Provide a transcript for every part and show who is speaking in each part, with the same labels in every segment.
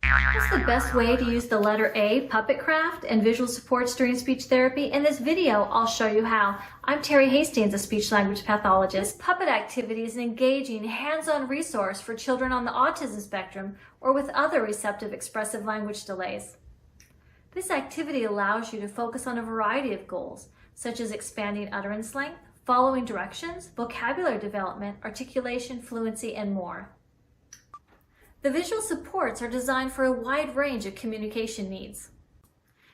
Speaker 1: What's the best way to use the letter A, puppet craft, and visual supports during speech therapy? In this video, I'll show you how. I'm Terry Hastings, a speech-language pathologist. This puppet activity is an engaging, hands-on resource for children on the autism spectrum or with other receptive expressive language delays. This activity allows you to focus on a variety of goals, such as expanding utterance length, following directions, vocabulary development, articulation, fluency, and more. The visual supports are designed for a wide range of communication needs.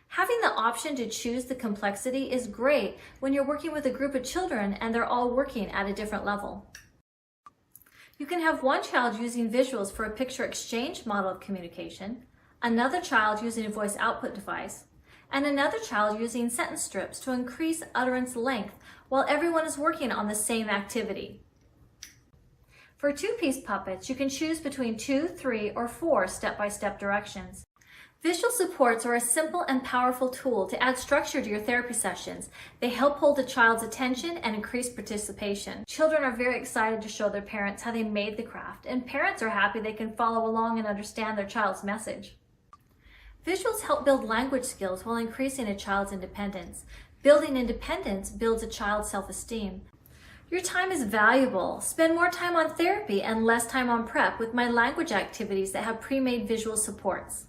Speaker 1: Having the option to choose the complexity is great when you're working with a group of children and they're all working at a different level. You can have one child using visuals for a picture exchange model of communication, another child using a voice output device, and another child using sentence strips to increase utterance length while everyone is working on the same activity. For two-piece puppets, you can choose between 2, 3, or 4 step-by-step directions. Visual supports are a simple and powerful tool to add structure to your therapy sessions. They help hold a child's attention and increase participation. Children are very excited to show their parents how they made the craft, and parents are happy they can follow along and understand their child's message. Visuals help build language skills while increasing a child's independence. Building independence builds a child's self-esteem. Your time is valuable. Spend more time on therapy and less time on prep with my language activities that have pre-made visual supports.